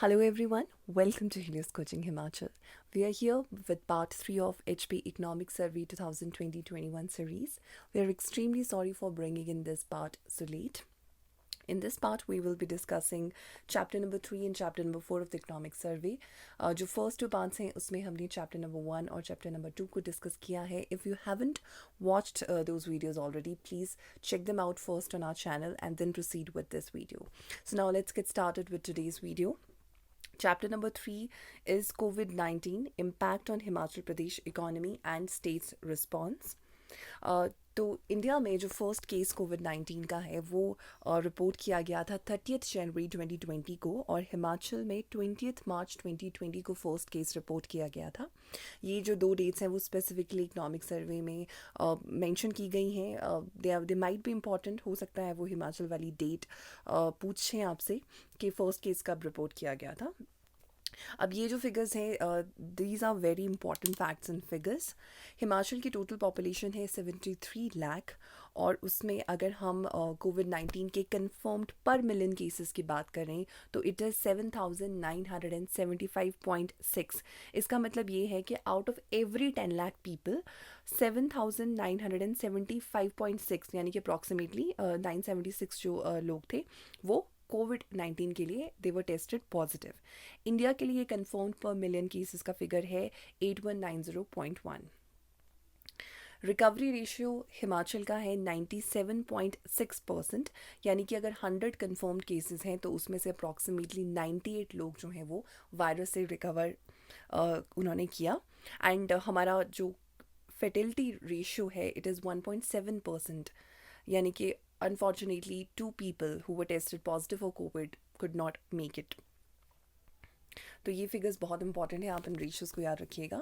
Hello everyone, welcome to Helios Coaching Himachal. We are here with part 3 of HP Economic Survey 2020-21 series. We are extremely sorry for bringing in this part so late. In this part, we will be discussing chapter number 3 and chapter number 4 of the economic survey. जो first two parts हैं उसमें हमने chapter number 1 और chapter number 2 को discuss किया है. If you haven't watched those videos already, please check them out first on our channel and then proceed with this video. So now let's get started with today's video. Chapter number 3 is COVID-19 Impact on Himachal Pradesh Economy and States Response. तो India में जो first case कोविड-19 का है वो report किया गया था 30 जनवरी 2020 को और हिमाचल में 20 मार्च 2020 को फर्स्ट केस रिपोर्ट किया गया था. ये जो दो डेट्स हैं वो स्पेसिफिकली इकोनॉमिक सर्वे में मेंशन की गई हैं. दे माइट बी इम्पॉर्टेंट, हो सकता है वो हिमाचल वाली डेट पूछें आपसे कि फ़र्स्ट केस कब रिपोर्ट किया गया था. अब ये जो फिगर्स हैं these are very important facts and figures. Himachal की टोटल पॉपुलेशन है 73 लाख और उसमें अगर हम कोविड-19 के कंफर्म्ड पर मिलियन केसेस की बात करें तो इट इज़ 7,975.6. इसका मतलब ये है कि out of every 10 lakh people 7,975.6 यानी कि अप्रॉक्सीमेटली 976 जो लोग थे वो कोविड-19 के लिए दे वर टेस्टेड पॉजिटिव. इंडिया के लिए कंफर्म्ड पर मिलियन केसेस का फिगर है 8190.1. रिकवरी रेशियो हिमाचल का है 97.6%, यानी कि अगर 100 कंफर्म्ड केसेस हैं तो उसमें से अप्रॉक्सीमेटली 98 लोग जो हैं वो वायरस से रिकवर उन्होंने किया. एंड हमारा जो फर्टिलिटी रेशियो है इट इज़ 1.7%, यानी कि unfortunately 2 people who were tested positive for COVID could not make it. तो ये फिगर्स बहुत इंपॉर्टेंट है, आप इन रेशियोज़ को याद रखिएगा.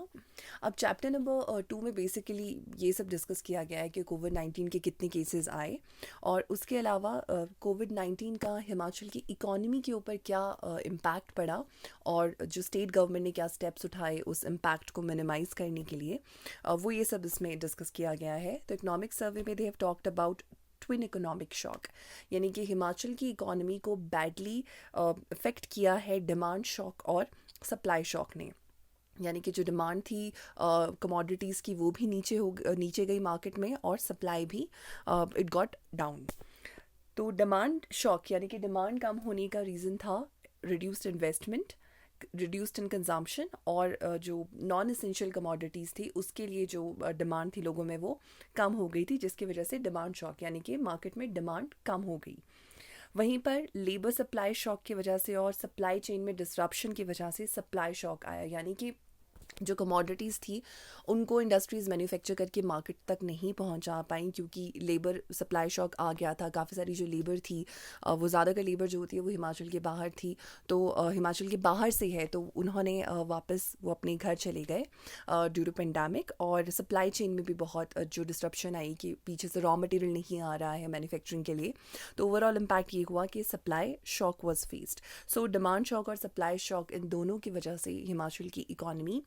अब चैप्टर नंबर 2 में बेसिकली ये सब डिस्कस किया गया है कि कोविड-19 के कितने केसेस आए और उसके अलावा कोविड-19 का हिमाचल की इकॉनमी के ऊपर क्या इम्पैक्ट पड़ा और जो स्टेट गवर्नमेंट ने क्या स्टेप्स उठाए उस इम्पैक्ट को मिनिमाइज़ करने के लिए, वो ये सब इसमें डिस्कस किया गया है. तो इकोनॉमिक सर्वे में they have talked about twin economic shock, यानी कि हिमाचल की इकॉनमी को बैडली इफ़ेक्ट किया है डिमांड शॉक और सप्लाई शॉक ने. यानी कि जो डिमांड थी कमोडिटीज़ की वो भी नीचे गई मार्केट में और सप्लाई भी इट गॉट डाउन. तो डिमांड शॉक यानी कि डिमांड कम होने का रीज़न था reduced investment, reduced in consumption और जो नॉन एसेंशियल कमोडिटीज़ थी उसके लिए जो डिमांड थी लोगों में वो कम हो गई थी, जिसकी वजह से डिमांड शॉक यानी कि मार्केट में डिमांड कम हो गई. वहीं पर लेबर सप्लाई शॉक की वजह से और सप्लाई चेन में डिसरप्शन की वजह से सप्लाई शॉक आया, यानी कि जो कमोडिटीज़ थी उनको इंडस्ट्रीज़ मैन्युफैक्चर करके मार्केट तक नहीं पहुंचा पाई क्योंकि लेबर सप्लाई शॉक आ गया था. काफ़ी सारी जो लेबर थी वो ज़्यादातर लेबर जो होती है वो हिमाचल के बाहर थी, तो हिमाचल के बाहर से है तो उन्होंने वापस वो अपने घर चले गए ड्यू टू पेंडेमिक. और सप्लाई चेन में भी बहुत जो डिस्ट्रप्शन आई कि पीछे से रॉ मटेरियल नहीं आ रहा है मैन्युफैक्चरिंग के लिए, तो ओवरऑल इम्पैक्ट ये हुआ कि supply shock was faced. So demand shock और सप्लाई शॉक इन दोनों की वजह से हिमाचल की इकॉनमी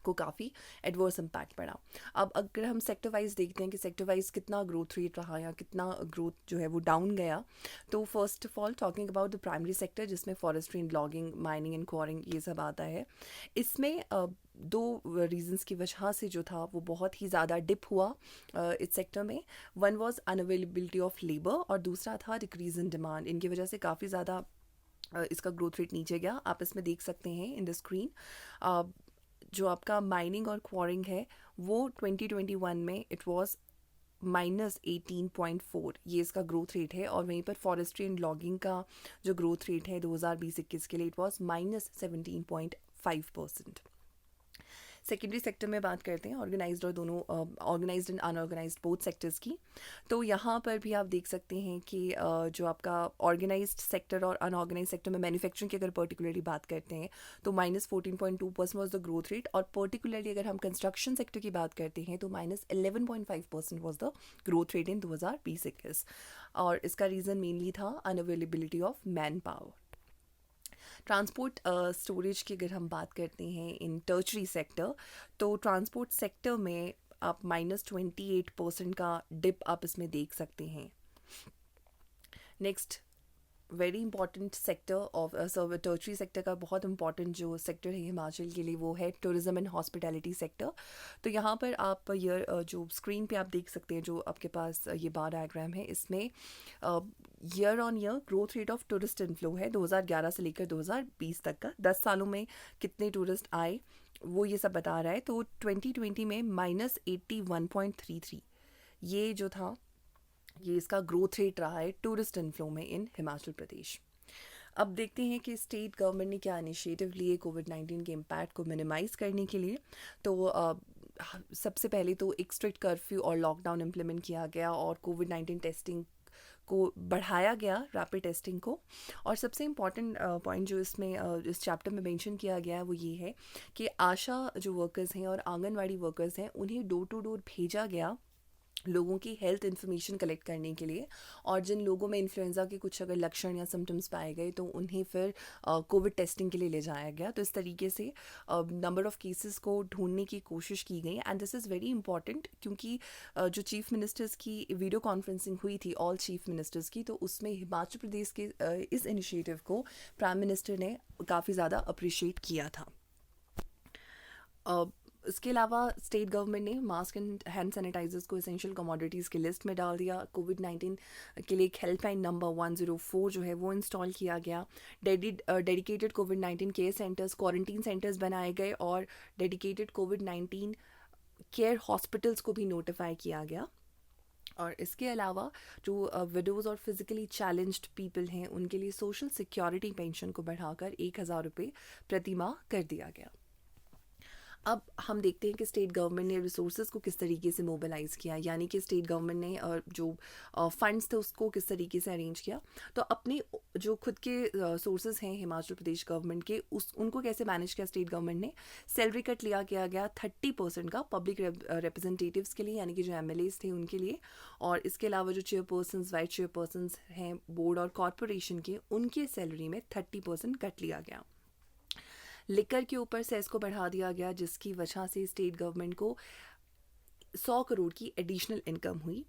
को काफ़ी एडवर्स इम्पैक्ट पड़ा. अब अगर हम सेक्टर वाइज देखते हैं कि सेक्टर वाइज कितना ग्रोथ रेट रहा या कितना ग्रोथ जो है वो डाउन गया, तो first of all talking about the primary sector जिसमें forestry and logging, mining and quarrying ये सब आता है, इसमें दो रीजंस की वजह से जो था वो बहुत ही ज़्यादा डिप हुआ इस सेक्टर में. One was unavailability of labour और दूसरा था डिक्रीज इन डिमांड. इनकी वजह से काफ़ी ज़्यादा इसका ग्रोथ रेट नीचे गया. आप इसमें देख सकते हैं इन द स्क्रीन जो आपका माइनिंग और क्वारिंग है वो 2021 में इट वाज -18.4, ये इसका ग्रोथ रेट है. और वहीं पर फॉरेस्ट्री एंड लॉगिंग का जो ग्रोथ रेट है 2020-21 के लिए इट वाज -17.5%. सेकेंडरी सेक्टर में बात करते हैं ऑर्गेनाइज्ड और दोनों organised and unorganised both sectors की. तो यहाँ पर भी आप देख सकते हैं कि जो आपका ऑर्गेनाइज्ड सेक्टर और अनऑर्गेनाइज्ड सेक्टर में मैन्युफैक्चरिंग की अगर पर्टिकुलरली बात करते हैं तो -14.2% वॉज द ग्रोथ रेट और पर्टिकुलरली अगर हम कंस्ट्रक्शन सेक्टर की बात करते हैं तो -11.5% was the growth rate in 2020-21. और इसका रीज़न मेनली था unavailability of man power. Transport storage की अगर हम बात करते हैं इन टर्चरी सेक्टर, तो ट्रांसपोर्ट सेक्टर में आप -28% का डिप आप इसमें देख सकते हैं. Next very important sector of tertiary sector का बहुत इंपॉर्टेंट जो सेक्टर है हिमाचल के लिए वो है टूरिज्म एंड हॉस्पिटैलिटी सेक्टर। तो यहाँ पर आप ये जो स्क्रीन पे आप देख सकते हैं, जो आपके पास ये बार डायग्राम है, इसमें year on year growth rate of tourist inflow है 2011 से लेकर 2020 तक का, 10 सालों में कितने टूरिस्ट आए वो ये सब बता रहा है। तो 2020 में -81.33 ये जो था ये इसका ग्रोथ रेट रहा है टूरिस्ट इनफ्लो में इन हिमाचल प्रदेश। अब देखते हैं कि स्टेट गवर्नमेंट ने क्या इनिशिएटिव लिए कोविड-19 के इम्पैक्ट को मिनिमाइज़ करने के लिए। तो सबसे पहले तो एक स्ट्रिक्ट कर्फ्यू और लॉकडाउन इम्प्लीमेंट किया गया और कोविड-19 टेस्टिंग को बढ़ाया गया, रैपिड टेस्टिंग को। और सबसे इम्पॉर्टेंट पॉइंट जो इसमें इस चैप्टर में मेंशन किया गया है वो ये है कि आशा जो वर्कर्स हैं और आंगनवाड़ी वर्कर्स हैं उन्हें डोर टू डोर भेजा गया लोगों की हेल्थ इन्फॉर्मेशन कलेक्ट करने के लिए। और जिन लोगों में इन्फ्लुएंजा के कुछ अगर लक्षण या सिम्टम्स पाए गए तो उन्हें फिर कोविड टेस्टिंग के लिए ले जाया गया। तो इस तरीके से नंबर ऑफ़ केसेस को ढूंढने की कोशिश की गई। And this is very important क्योंकि जो चीफ मिनिस्टर्स की वीडियो कॉन्फ्रेंसिंग हुई थी ऑल चीफ मिनिस्टर्स की, तो उसमें हिमाचल प्रदेश के इस इनिशिएटिव को प्राइम मिनिस्टर ने काफ़ी ज़्यादा अप्रिशिएट किया था। इसके अलावा स्टेट गवर्नमेंट ने मास्क एंड हैंड सैनिटाइजर्स को एसेंशियल कमोडिटीज़ की लिस्ट में डाल दिया। कोविड-19 के लिए एक हेल्पलाइन नंबर 104 जो है वो इंस्टॉल किया गया। डेडिकेटेड कोविड-19 केयर सेंटर्स, क्वारंटीन सेंटर्स बनाए गए और डेडिकेटेड कोविड-19 केयर हॉस्पिटल्स को भी नोटिफाई किया गया। और इसके अलावा जो विडोज़ और फिज़िकली चैलेंज्ड पीपल हैं उनके लिए सोशल सिक्योरिटी पेंशन को बढ़ाकर 1,000 रुपये प्रति माह कर दिया गया। अब हम देखते हैं कि स्टेट गवर्नमेंट ने रिसोर्सेज को किस तरीके से मोबिलाइज़ किया, यानी कि स्टेट गवर्नमेंट ने जो फंड्स थे उसको किस तरीके से अरेंज किया। तो अपने जो खुद के सोर्सेज हैं हिमाचल प्रदेश गवर्नमेंट के उनको कैसे मैनेज किया स्टेट गवर्नमेंट ने। सैलरी कट लिया गया 30% का पब्लिक रिप्रेजेंटेटिव्स के लिए, यानी कि जो MLAs थे उनके लिए। और इसके अलावा जो चेयरपर्सन्स, वाइस चेयरपर्सन्स हैं बोर्ड और कॉरपोरेशन के, उनके सैलरी में 30% कट लिया गया। लिकर के ऊपर सेस को बढ़ा दिया गया जिसकी वजह से स्टेट गवर्नमेंट को 100 करोड़ की एडिशनल इनकम हुई।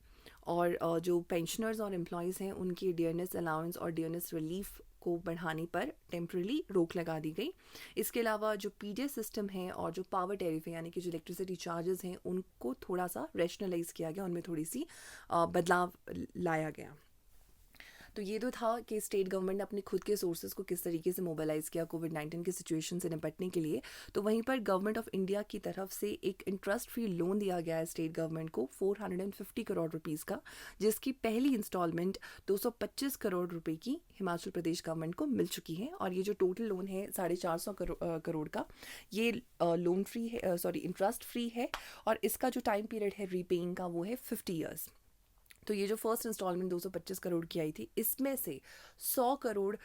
और जो पेंशनर्स और एम्प्लॉयज़ हैं उनकी डियरनेस अलाउंस और डियरनेस रिलीफ को बढ़ाने पर टेम्पररी रोक लगा दी गई। इसके अलावा जो PDS सिस्टम है और जो पावर टैरिफ है, यानी कि जो इलेक्ट्रिसिटी चार्जेस हैं, उनको थोड़ा सा रैशनलाइज किया गया, उनमें थोड़ी सी बदलाव लाया गया। तो ये तो था कि स्टेट गवर्नमेंट ने अपने खुद के सोर्सेज को किस तरीके से मोबिलाइज़ किया कोविड-19 की सिचुएशन से निपटने के लिए। तो वहीं पर गवर्नमेंट ऑफ इंडिया की तरफ से एक इंटरेस्ट फ्री लोन दिया गया है स्टेट गवर्नमेंट को 450 करोड़ रुपीज़ का, जिसकी पहली इंस्टॉलमेंट 225 करोड़ रुपए की हिमाचल प्रदेश गवर्नमेंट को मिल चुकी है। और ये जो टोटल लोन है 450 करोड़ का, ये लोन फ्री है, इंटरेस्ट फ्री है। और इसका जो टाइम पीरियड है रीपेइंग का वो है 50 ईयर्स। तो ये जो फर्स्ट इंस्टॉलमेंट 225 करोड़ की आई थी, इसमें से 100 करोड़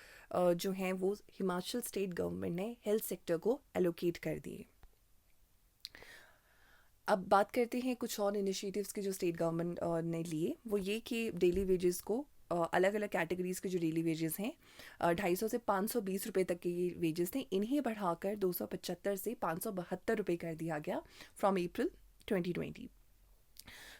जो हैं वो हिमाचल स्टेट गवर्नमेंट ने हेल्थ सेक्टर को एलोकेट कर दिए। अब बात करते हैं कुछ और इनिशिएटिव्स के जो स्टेट गवर्नमेंट ने लिए। वो ये कि डेली वेजेस को अलग अलग कैटेगरीज़ के जो डेली वेजेस हैं 250 से 520 रुपये तक के ये वेजेस थे, इन्हें बढ़ाकर 275 से 572 रुपये कर दिया गया फ्रॉम अप्रैल 2020।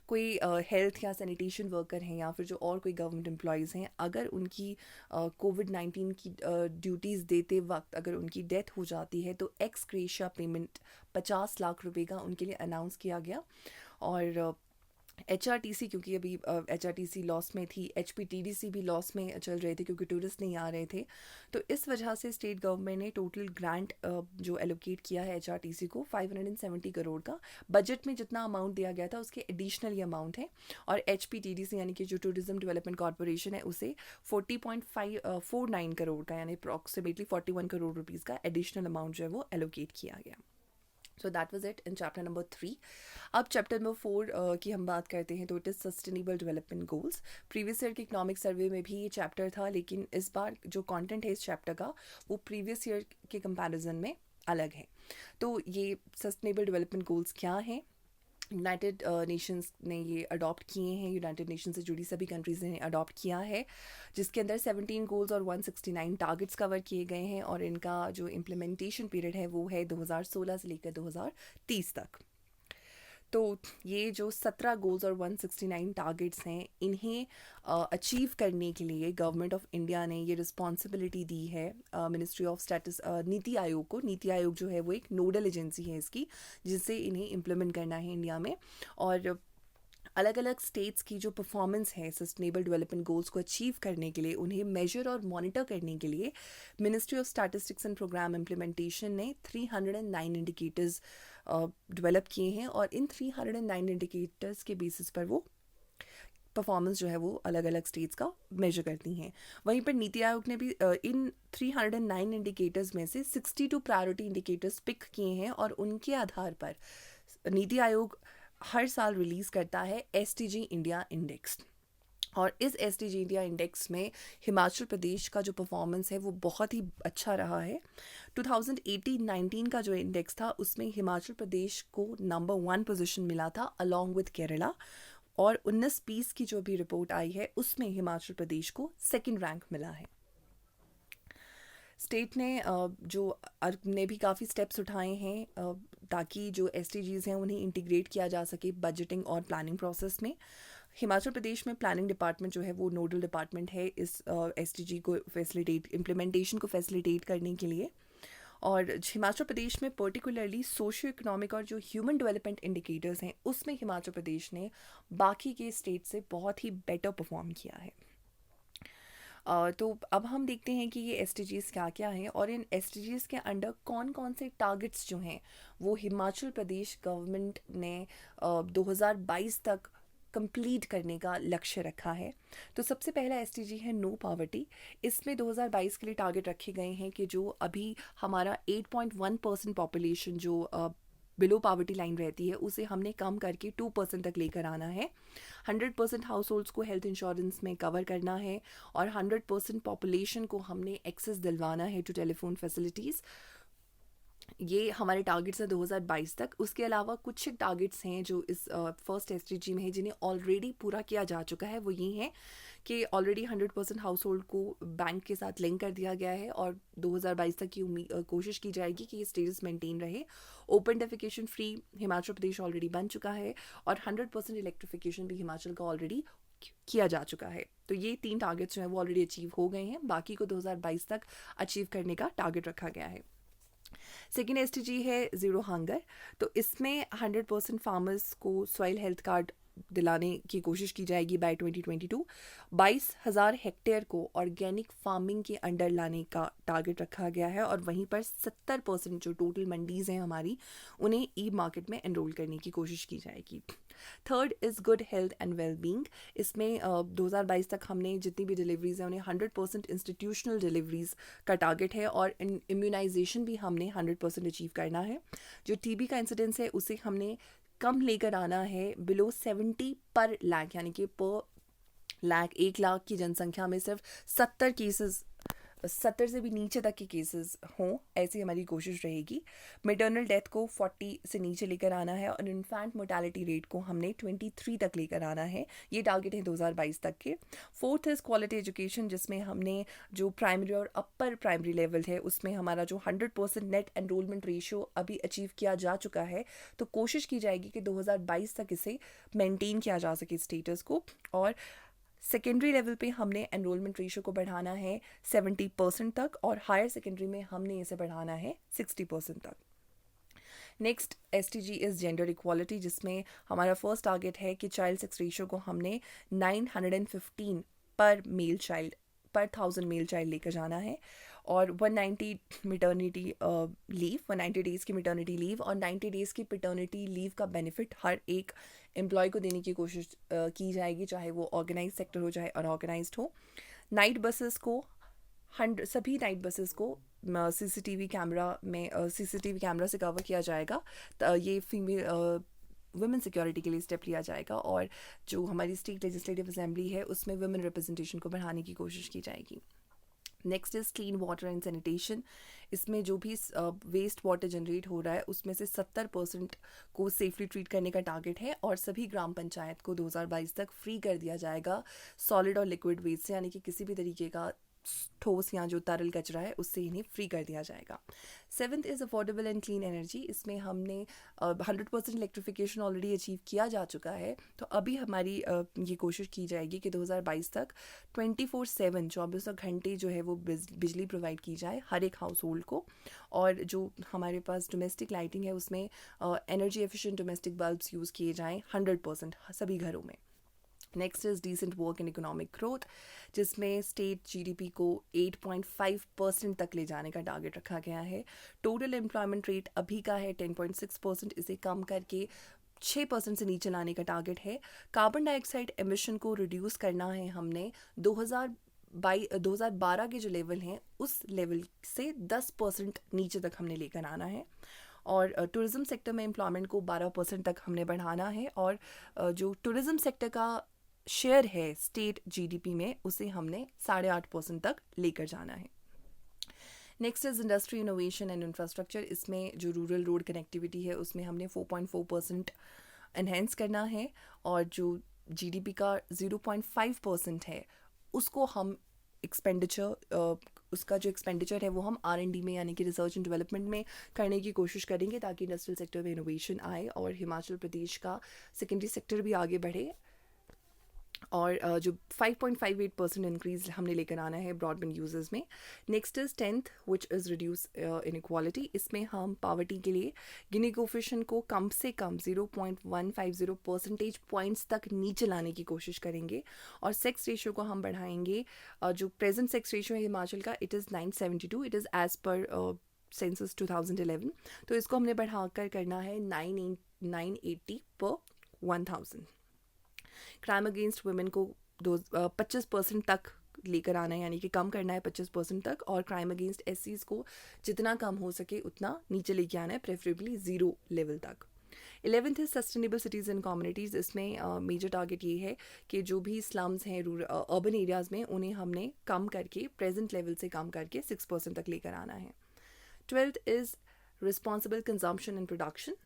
कोई हेल्थ या सैनिटेशन वर्कर हैं या फिर जो और कोई गवर्नमेंट एम्प्लॉयज़ हैं, अगर उनकी कोविड-19 की ड्यूटीज़ देते वक्त अगर उनकी डेथ हो जाती है तो एक्स ग्रेशिया पेमेंट 50 लाख रुपए का उनके लिए अनाउंस किया गया। और HRTC, क्योंकि अभी HRTC लॉस में थी, HPTDC भी लॉस में चल रहे थे क्योंकि टूरिस्ट नहीं आ रहे थे। तो इस वजह से स्टेट गवर्नमेंट ने टोटल ग्रांट जो एलोकेट किया है HRTC को 570 करोड़ का। बजट में जितना अमाउंट दिया गया था उसके एडिशनल ये अमाउंट है। और HPTDC यानी कि जो टूरिज्म डेवलपमेंट कॉर्पोरेशन है उसे 40.49 करोड़ का, यानी अप्रॉक्सीमेटली 41 करोड़ रुपीज़ का एडिशनल अमाउंट जो है वो एलोकेट किया गया। So that was it in chapter number 3। अब चैप्टर नंबर 4 की हम बात करते हैं तो it is sustainable development goals. Previous year के इकोनॉमिक सर्वे में भी ये चैप्टर था, लेकिन इस बार जो कंटेंट है इस चैप्टर का वो प्रीवियस ईयर के कंपैरिजन में अलग है। तो ये सस्टेनेबल डेवलपमेंट गोल्स क्या हैं, यूनाइटेड नेशंस ने ये अडॉप्ट किए हैं, यूनाइटेड नेशन से जुड़ी सभी कंट्रीज़ ने अडॉप्ट किया है, जिसके अंदर 17 गोल्स और 169 टारगेट्स कवर किए गए हैं। और इनका जो इम्प्लीमेंटेशन पीरियड है वो है 2016 से लेकर 2030 तक। तो ये जो 17 गोल्स और 169 टारगेट्स हैं, इन्हें अचीव करने के लिए गवर्नमेंट ऑफ इंडिया ने ये रिस्पॉन्सिबिलिटी दी है मिनिस्ट्री ऑफ स्टैटिस नीति आयोग को। नीति आयोग जो है वो एक नोडल एजेंसी है इसकी, जिससे इन्हें इम्प्लीमेंट करना है इंडिया में। और अलग अलग स्टेट्स की जो परफॉर्मेंस है सस्टेनेबल डेवलपमेंट गोल्स को अचीव करने के लिए, उन्हें मेजर और मॉनिटर करने के लिए ministry of statistics and programme implementation ने 309 इंडिकेटर्स डेवलप किए हैं, और इन 309 इंडिकेटर्स के बेसिस पर वो परफॉर्मेंस जो है वो अलग अलग स्टेट्स का मेजर करती हैं। वहीं पर नीति आयोग ने भी इन 309 इंडिकेटर्स में से 62 प्रायोरिटी इंडिकेटर्स पिक किए हैं, और उनके आधार पर नीति आयोग हर साल रिलीज़ करता है SDG इंडिया इंडेक्स। और इस SDG इंडिया इंडेक्स में हिमाचल प्रदेश का जो परफॉर्मेंस है वो बहुत ही अच्छा रहा है। 2018-19 का जो इंडेक्स था उसमें हिमाचल प्रदेश को नंबर 1 पोजीशन मिला था अलॉन्ग विद केरला, और 19-20 की जो भी रिपोर्ट आई है उसमें हिमाचल प्रदेश को सेकंड रैंक मिला है। स्टेट ने भी काफ़ी स्टेप्स उठाए हैं ताकि जो SDGs हैं उन्हें इंटीग्रेट किया जा सके बजटिंग और प्लानिंग प्रोसेस में। हिमाचल प्रदेश में प्लानिंग डिपार्टमेंट जो है वो नोडल डिपार्टमेंट है इस SDG को इम्प्लीमेंटेशन को फैसिलिटेट करने के लिए। और हिमाचल प्रदेश में पर्टिकुलरली सोशियो इकोनॉमिक और जो ह्यूमन डेवलपमेंट इंडिकेटर्स हैं उसमें हिमाचल प्रदेश ने बाकी के स्टेट से बहुत ही बेटर परफॉर्म किया है। तो अब हम देखते हैं कि ये SDGs क्या क्या हैं, और इन SDGs के अंडर कौन कौन से टारगेट्स जो हैं वो हिमाचल प्रदेश गवर्नमेंट ने 2022 तक कंप्लीट करने का लक्ष्य रखा है। तो सबसे पहला SDG है नो पॉवर्टी। इसमें 2022 के लिए टारगेट रखे गए हैं कि जो अभी हमारा 8.1% पॉपुलेशन जो बिलो पॉवर्टी लाइन रहती है उसे हमने कम करके 2% तक लेकर आना है। 100% हाउस होल्ड्स को हेल्थ इंश्योरेंस में कवर करना है, और 100% पॉपुलेशन को हमने एक्सेस दिलवाना है टू टेलीफोन फैसिलिटीज़। ये हमारे टारगेट्स हैं 2022 तक। उसके अलावा कुछ टारगेट्स हैं जो इस फर्स्ट SDG में है जिन्हें ऑलरेडी पूरा किया जा चुका है। वो ये हैं कि ऑलरेडी 100% हाउस होल्ड को बैंक के साथ लिंक कर दिया गया है, और 2022 तक की कोशिश की जाएगी कि ये स्टेटस मेंटेन रहे। Open defecation free Himachal Pradesh already बन चुका है, और 100% इलेक्ट्रिफिकेशन भी हिमाचल का ऑलरेडी किया जा चुका है। तो ये 3 टारगेट्स जो हैं वो ऑलरेडी अचीव हो गए हैं, बाकी को 2022 तक अचीव करने का टारगेट रखा गया है। सेकेंड SDG है ज़ीरो हंगर। तो इसमें 100% फार्मर्स को सॉइल हेल्थ कार्ड दिलाने की कोशिश की जाएगी बाय 2022। 22,000 हेक्टेयर को ऑर्गेनिक फार्मिंग के अंडर लाने का टारगेट रखा गया है, और वहीं पर 70% जो टोटल मंडीज़ हैं हमारी उन्हें ई मार्केट में एनरोल करने की कोशिश की जाएगी। Third is good health and wellbeing. इसमें 2022 तक हमने जितनी भी डिलीवरीज़ हैं उन्हें 100% इंस्टीट्यूशनल डिलीवरीज़ का टारगेट है, और इम्यूनाइजेशन भी हमने 100% अचीव करना है। जो TB का इंसिडेंस है उसे हमने कम लेकर आना है बिलो 70 पर लाख, यानी कि पर लाख 1 लाख की जनसंख्या में सिर्फ 70 केसेस, 70 से भी नीचे तक के केसेस हों, ऐसी हमारी कोशिश रहेगी। मेटर्नल डेथ को 40 से नीचे लेकर आना है, और इन्फेंट मोर्टेलिटी रेट को हमने 23 तक लेकर आना है। ये टारगेट है 2022 तक के। फोर्थ इज़ क्वालिटी एजुकेशन, जिसमें हमने जो प्राइमरी और अपर प्राइमरी लेवल है उसमें हमारा जो 100% नेट एनरोलमेंट रेशियो अभी अचीव किया जा चुका है, तो कोशिश की जाएगी कि 2022 तक इसे मेंटेन किया जा सके स्टेटस को। और सेकेंडरी लेवल पे हमने एनरोलमेंट रेशियो को बढ़ाना है 70% तक, और हायर सेकेंडरी में हमने इसे बढ़ाना है 60% तक। Next SDG is gender equality, जिसमें हमारा फर्स्ट टारगेट है कि चाइल्ड सेक्स रेशियो को हमने 915 पर 1000 मेल चाइल्ड लेकर जाना है, और 190 मैटरनिटी लीव, 190 डेज़ की मैटरनिटी लीव और 90 डेज़ की पैटर्निटी लीव का बेनिफिट हर एक एम्प्लॉय को देने की कोशिश की जाएगी, चाहे वो ऑर्गेनाइज सेक्टर हो चाहे अनऑर्गेनाइज्ड हो। नाइट बसेस को सभी नाइट बसेस को CCTV कैमरा से कवर किया जाएगा। ये फीमेल वुमेन सिक्योरिटी के लिए स्टेप लिया जाएगा, और जो हमारी स्टेट लेजिस्लेटिव असेंबली है उसमें वुमेन रिप्रेजेंटेशन को बढ़ाने की कोशिश की जाएगी। Next is clean water and sanitation. इसमें जो भी वेस्ट वाटर जनरेट हो रहा है उसमें से 70% को सेफली ट्रीट करने का टारगेट है, और सभी ग्राम पंचायत को 2022 तक फ्री कर दिया जाएगा सॉलिड और लिक्विड वेस्ट से, यानी कि किसी भी तरीके का ठोस या जो तरल कचरा है उससे इन्हें फ्री कर दिया जाएगा। 7th is affordable and clean energy. इसमें हमने 100% इलेक्ट्रिफिकेशन ऑलरेडी अचीव किया जा चुका है, तो अभी हमारी ये कोशिश की जाएगी कि 2022 तक 24/7 24 घंटे जो है वो बिजली प्रोवाइड की जाए हर एक हाउस होल्ड को। और जो हमारे पास डोमेस्टिक लाइटिंग है उसमें energy efficient domestic bulbs use किए जाएँ 100% सभी घरों में। Next is decent work and economic growth, जिसमें स्टेट जीडीपी को 8.5% तक ले जाने का टारगेट रखा गया है। टोटल एम्प्लॉयमेंट रेट अभी का है 10.6%, इसे कम करके 6% से नीचे लाने का टारगेट है। कार्बन डाइऑक्साइड एमिशन को रिड्यूस करना है हमने 2012 के जो लेवल हैं उस लेवल से 10% नीचे तक हमने लेकर आना है। और टूरिज़्म सेक्टर में एम्प्लॉयमेंट को 12% तक हमने बढ़ाना है, और जो टूरिज़्म सेक्टर का शेयर है स्टेट जीडीपी में उसे हमने 8.5% तक लेकर जाना है। Next is industry innovation and infrastructure. इसमें जो रूरल रोड कनेक्टिविटी है उसमें हमने 4.4% एनहेंस करना है, और जो जीडीपी का 0.5% है उसको हम उसका जो एक्सपेंडिचर है वो हम R&D में यानी कि रिसर्च एंड डेवलपमेंट में करने की कोशिश करेंगे, ताकि इंडस्ट्रियल सेक्टर में इनोवेशन आए और हिमाचल प्रदेश का सेकेंडरी सेक्टर भी आगे बढ़े। और जो 5.58% इंक्रीज़ हमने लेकर आना है ब्रॉडबैंड यूजर्स में। Next is 10th which is reduce inequality. इसमें हम पावर्टी के लिए गिनी कोफिशिएंट को कम से कम 0.150 परसेंटेज पॉइंट्स तक नीचे लाने की कोशिश करेंगे, और सेक्स रेशियो को हम बढ़ाएंगे। जो प्रेजेंट सेक्स रेशियो है हिमाचल का it is 972, it is as per census 2011, तो इसको हमने बढ़ाकर करना है 980 पर 1000। क्राइम अगेंस्ट वुमेन को 25% तक लेकर आना है, यानी कि कम करना है 25% तक, और क्राइम अगेंस्ट एससीज को जितना कम हो सके उतना नीचे लेके आना है, प्रेफरेबली 0 लेवल तक। 11th है सस्टेनेबल सिटीज़ एंड कम्युनिटीज़। इसमें मेजर टारगेट ये है कि जो भी स्लम्स हैं अर्बन एरियाज़ में उन्हें हमने कम करके प्रेजेंट लेवल से कम करके 6% तक लेकर आना है। 12th is responsible consumption and production.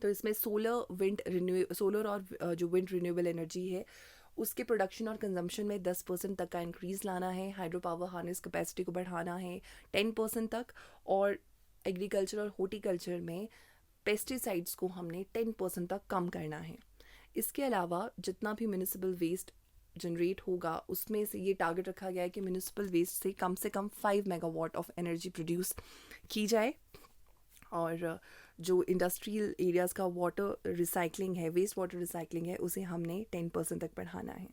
तो इसमें सोलर और जो विंड रिन्यूएबल एनर्जी है उसके प्रोडक्शन और कंजम्पशन में 10% तक का इंक्रीज़ लाना है। हाइड्रो पावर हार्नेस कैपेसिटी को बढ़ाना है 10% तक, और एग्रीकल्चर और हॉर्टिकल्चर में पेस्टिसाइड्स को हमने 10% तक कम करना है। इसके अलावा जितना भी म्यूनिसिपल वेस्ट जनरेट होगा उसमें से ये टारगेट रखा गया है कि म्यूनिसिपल वेस्ट से कम 5 मेगावाट ऑफ एनर्जी प्रोड्यूस की जाए। और जो इंडस्ट्रियल एरियाज़ का वाटर रिसाइकलिंग है, वेस्ट वाटर रिसाइकलिंग है, उसे हमने 10% तक बढ़ाना है।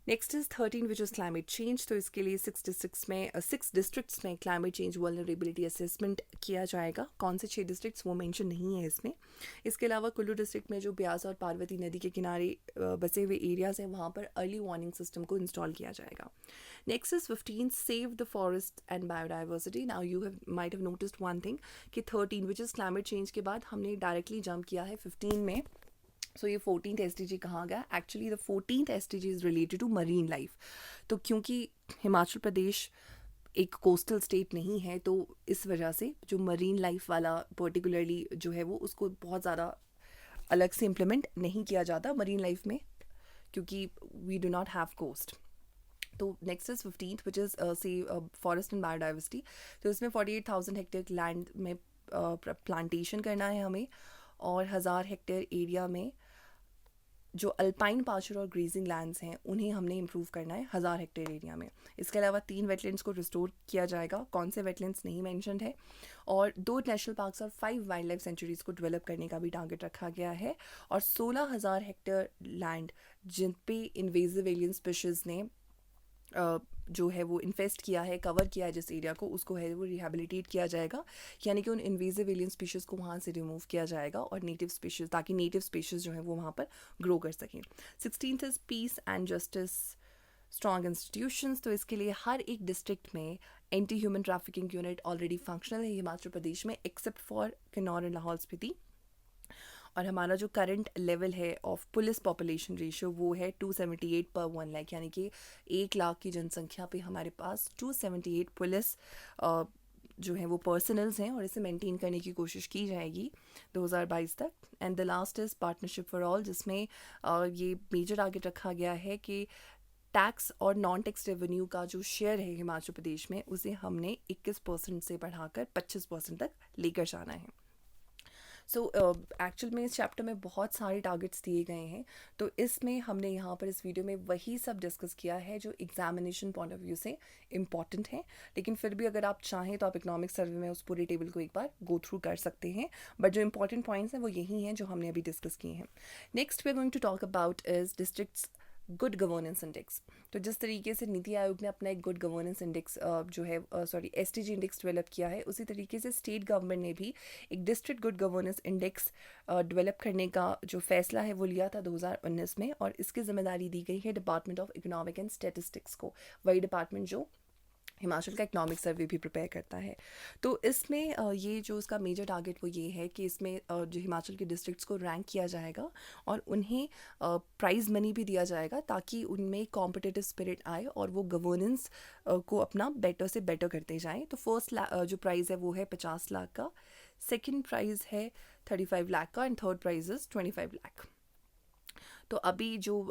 Next is 13 which is climate change. तो इसके लिए 6 डिस्ट्रिक्ट्स में क्लाइमेट चेंज वल्नरेबिलिटी असेसमेंट किया जाएगा। कौन से 6 डिस्ट्रिक्ट्स वो मेंशन नहीं है इसमें। इसके अलावा कुल्लू डिस्ट्रिक्ट में जो ब्यास और पार्वती नदी के किनारे बसे हुए एरियाज़ हैं वहाँ पर अर्ली वार्निंग सिस्टम को इंस्टॉल किया जाएगा। Next is 15, save the forest and biodiversity. Now you might have noticed one thing कि 13 which is climate change के बाद हमने डायरेक्टली जंप किया है 15 में। सो ये 14th SDG कहाँ गया? Actually the 14th SDG is related to marine life. तो क्योंकि हिमाचल प्रदेश एक कोस्टल स्टेट नहीं है, तो इस वजह से जो मरीन लाइफ वाला पर्टिकुलरली जो है वो उसको बहुत ज़्यादा अलग से इम्प्लीमेंट नहीं किया जाता मरीन लाइफ में, क्योंकि we do not have coast. तो next is 15th which is forest and biodiversity. तो इसमें 48,000 हेक्टेयर लैंड में प्लांटेशन करना है हमें, और 1000 हेक्टेयर एरिया में जो अल्पाइन पास्चर और ग्रेजिंग लैंड्स हैं उन्हें हमने इम्प्रूव करना है 1000 हेक्टेयर एरिया में। इसके अलावा 3 वेटलैंड्स को रिस्टोर किया जाएगा, कौन से वेटलैंड्स नहीं मेंशन्ड है, और 2 नेशनल पार्क्स और 5 वाइल्ड लाइफ सेंचुरीज़ को डेवलप करने का भी टारगेट रखा गया है। और 16,000 हेक्टेयर लैंड जिन पे इन्वेजिव एलियन स्पीशीज़ ने जो है वो इन्वेस्ट किया है, कवर किया है जिस एरिया को, उसको है वो रिहेबिलिटेट किया जाएगा, यानी कि उन इन्वेजिव एलियन स्पीशीज़ को वहाँ से रिमूव किया जाएगा, और नेटिव स्पीशीज़, ताकि नेटिव स्पीशीज़ जो है वो वहाँ पर ग्रो कर सकें। 16th is piece and justice strong institutions. तो इसके लिए हर एक डिस्ट्रिक्ट में anti human trafficking unit already functional है हिमाचल प्रदेश में, except for Kinnaur and Lahaul Spiti. और हमारा जो करंट लेवल है ऑफ पुलिस पॉपुलेशन रेशियो वो है 278 पर 1 लाख, यानी कि 1 लाख की जनसंख्या पे हमारे पास 278 पुलिस जो है वो पर्सनल्स हैं, और इसे मेंटेन करने की कोशिश की जाएगी 2022 तक। And the last is partnership for all, जिसमें ये मेजर टारगेट रखा गया है कि टैक्स और नॉन टैक्स रेवेन्यू का जो शेयर है हिमाचल प्रदेश में, उसे हमने 21% से बढ़ाकर 25% तक लेकर जाना है। सो एक्चुअल में इस चैप्टर में बहुत सारे टारगेट्स दिए गए हैं, तो इसमें हमने यहाँ पर इस वीडियो में वही सब डिस्कस किया है जो एग्जामिनेशन पॉइंट ऑफ व्यू से इम्पॉर्टेंट है। लेकिन फिर भी अगर आप चाहें तो आप इकोनॉमिक सर्वे में उस पूरे टेबल को एक बार गो थ्रू कर सकते हैं, बट जो इंपॉर्टेंट पॉइंट्स हैं वो यही हैं जो हमने अभी डिस्कस किए हैं। Next we are going to talk about is districts good governance index. तो जिस तरीके से नीति आयोग ने अपना एक गुड गवर्नेंस इंडेक्स जो है SDG इंडेक्स डेवलप किया है, उसी तरीके से स्टेट गवर्नमेंट ने भी एक district good governance index develop करने का जो फैसला है वो लिया था 2019 में, और इसकी जिम्मेदारी दी गई है department of economic and statistics को, वही डिपार्टमेंट जो हिमाचल का इकोनॉमिक सर्वे भी प्रिपेयर करता है। तो इसमें ये जो इसका मेजर टारगेट वो ये है कि इसमें जो हिमाचल के डिस्ट्रिक्ट्स को रैंक किया जाएगा और उन्हें प्राइज़ मनी भी दिया जाएगा, ताकि उनमें कॉम्पिटिटिव स्पिरिट आए और वो गवर्नेंस को अपना बेटर से बेटर करते जाएं। तो फर्स्ट जो प्राइज़ है वो है 50 लाख का, सेकेंड प्राइज़ है 35 लाख का, and third prize is 25 lakh. तो अभी जो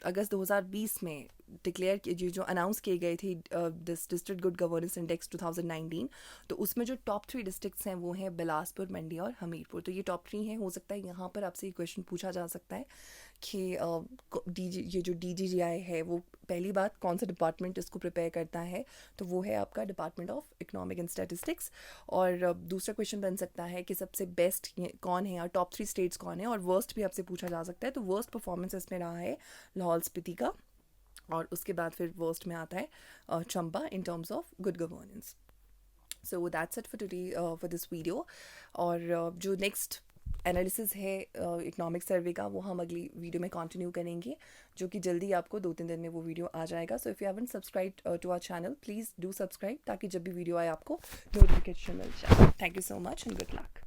अगस्त 2020 में डिक्लेयर जो अनाउंस किए गए थे this district good governance index 2019, तो उसमें जो टॉप 3 डिस्ट्रिक्ट्स हैं वो हैं बिलासपुर, मंडी और हमीरपुर। तो ये टॉप 3 हैं। हो सकता है यहाँ पर आपसे ये क्वेश्चन पूछा जा सकता है कि ये जो DGGI है वो पहली बात कौन सा डिपार्टमेंट इसको प्रिपेयर करता है, तो वो है आपका department of economic and statistics. और दूसरा क्वेश्चन बन सकता है कि सबसे बेस्ट कौन है या टॉप 3 स्टेट्स कौन है, और वर्स्ट भी आपसे पूछा जा सकता है। तो वर्स्ट परफॉर्मेंस इसमें रहा है लाहौल स्पीति का, और उसके बाद फिर वर्स्ट में आता है Chamba in terms of good governance. So that's it for today for this video. और जो नेक्स्ट एनालिसिस है इकोनॉमिक सर्वे का वो हम अगली वीडियो में कंटिन्यू करेंगे, जो कि जल्दी आपको 2-3 दिन में वो वीडियो आ जाएगा। So if you haven't subscribe to our channel, please do subscribe, ताकि जब भी वीडियो आए आपको नोटिफिकेशन मिल जाए। Thank you so much and good luck.